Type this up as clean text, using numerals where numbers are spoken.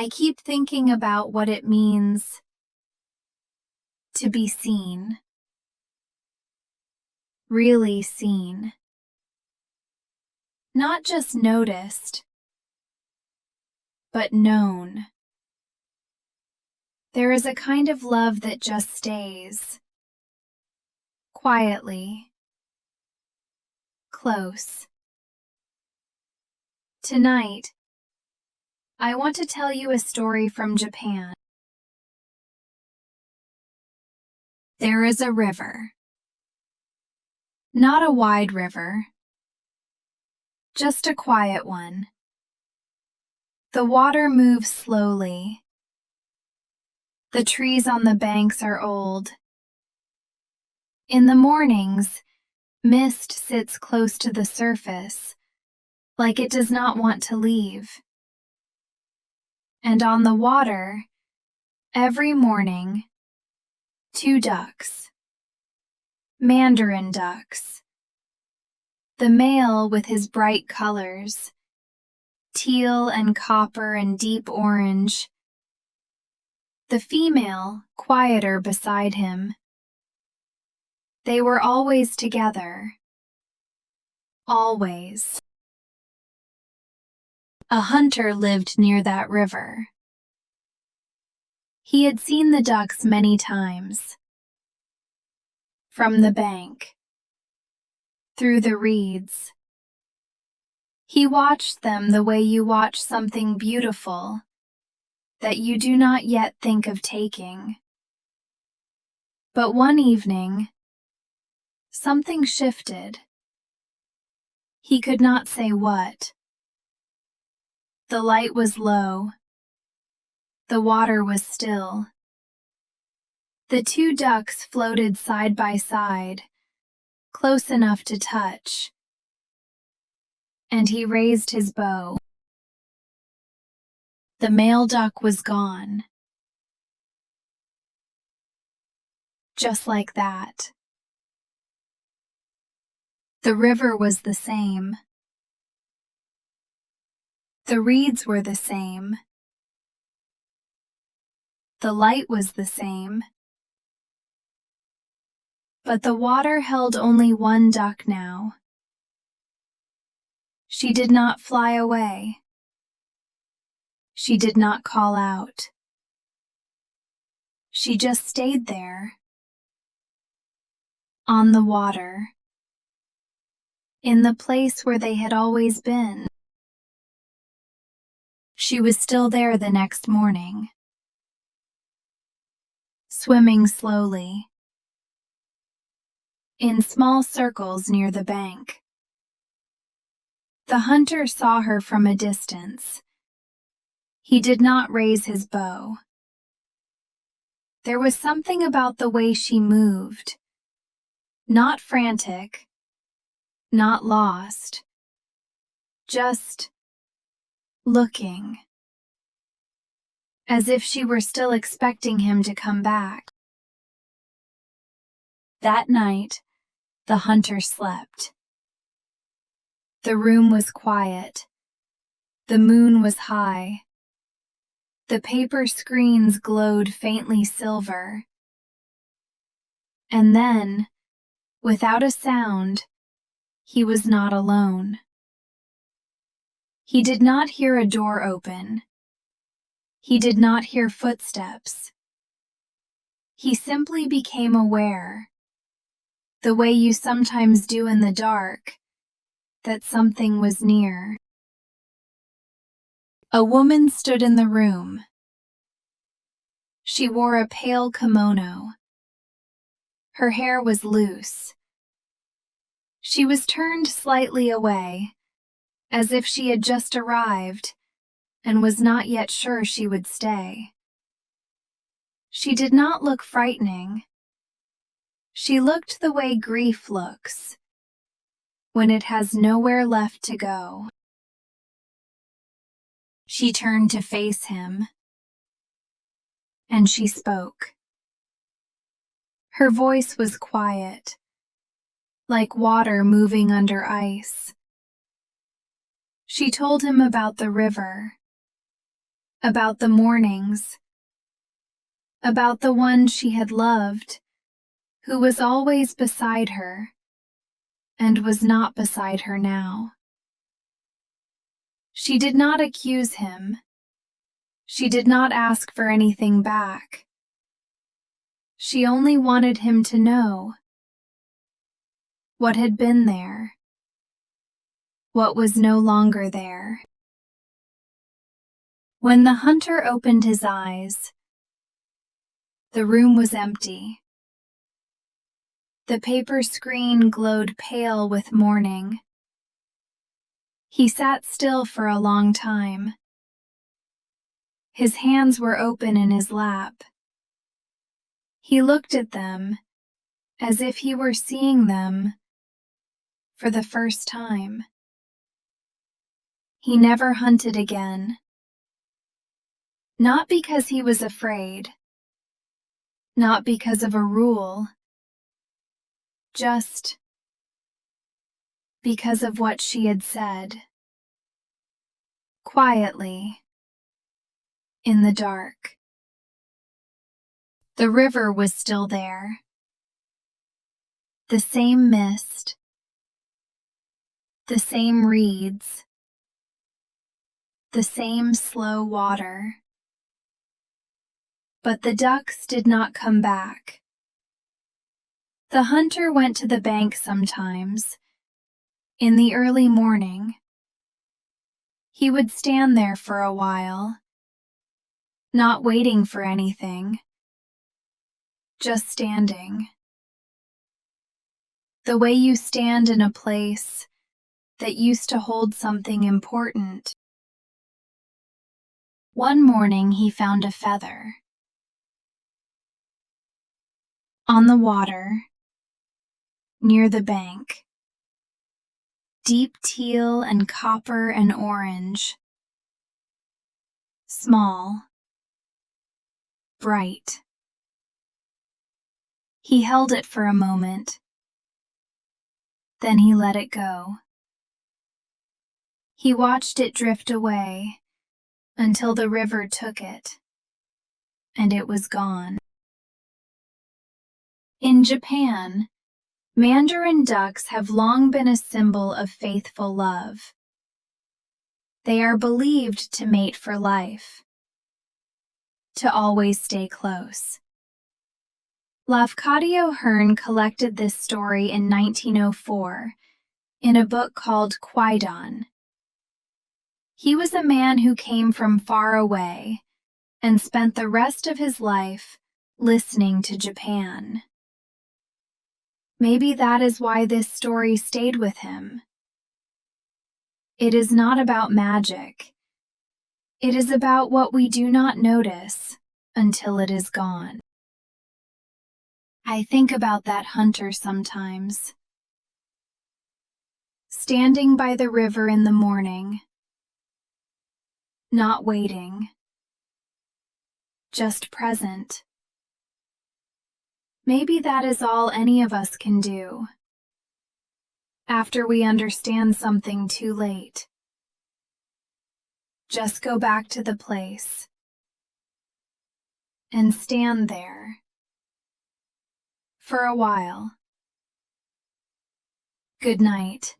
I keep thinking about what it means to be seen, really seen, not just noticed, but known. There is a kind of love that just stays, quietly, close. Tonight, I want to tell you a story from Japan. There is a river. Not a wide river, just a quiet one. The water moves slowly. The trees on the banks are old. In the mornings, mist sits close to the surface, like it does not want to leave. And on the water, every morning, 2 ducks, Mandarin ducks. The male with his bright colors, teal and copper and deep orange. The female, quieter beside him. They were always together. Always. A hunter lived near that river. He had seen the ducks many times. From the bank. Through the reeds. He watched them the way you watch something beautiful that you do not yet think of taking. But one evening, something shifted. He could not say what. The light was low. The water was still. The 2 ducks floated side by side, close enough to touch. And he raised his bow. The male duck was gone. Just like that. The river was the same. The reeds were the same. The light was the same. But the water held only 1 duck now. She did not fly away. She did not call out. She just stayed there. On the water. In the place where they had always been. She was still there the next morning. Swimming slowly. In small circles near the bank. The hunter saw her from a distance. He did not raise his bow. There was something about the way she moved. Not frantic. Not lost. Just looking. As if she were still expecting him to come back. That night, the hunter slept. The room was quiet. The moon was high. The paper screens glowed faintly silver. And then, without a sound, he was not alone. He did not hear a door open. He did not hear footsteps. He simply became aware, the way you sometimes do in the dark, that something was near. A woman stood in the room. She wore a pale kimono. Her hair was loose. She was turned slightly away, as if she had just arrived and was not yet sure she would stay. She did not look frightening. She looked the way grief looks, when it has nowhere left to go. She turned to face him, and she spoke. Her voice was quiet, like water moving under ice. She told him about the river, about the mornings, about the one she had loved, who was always beside her, and was not beside her now. She did not accuse him. She did not ask for anything back. She only wanted him to know what had been there, what was no longer there. When the hunter opened his eyes, the room was empty. The paper screen glowed pale with morning. He sat still for a long time. His hands were open in his lap. He looked at them as if he were seeing them for the first time. He never hunted again. Not because he was afraid, not because of a rule, just because of what she had said. Quietly, in the dark. The river was still there. The same mist, the same reeds, the same slow water. But the ducks did not come back. The hunter went to the bank sometimes, in the early morning. He would stand there for a while, not waiting for anything, just standing. The way you stand in a place that used to hold something important. One morning he found a feather. On the water, near the bank. Deep teal and copper and orange. Small. Bright. He held it for a moment. Then he let it go. He watched it drift away until the river took it, and it was gone. In Japan, Mandarin ducks have long been a symbol of faithful love. They are believed to mate for life, to always stay close. Lafcadio Hearn collected this story in 1904 in a book called Kwaidan. He was a man who came from far away and spent the rest of his life listening to Japan. Maybe that is why this story stayed with him. It is not about magic. It is about what we do not notice until it is gone. I think about that hunter sometimes. Standing by the river in the morning, not waiting, just present. Maybe that is all any of us can do. After we understand something too late, just go back to the place and stand there for a while. Good night.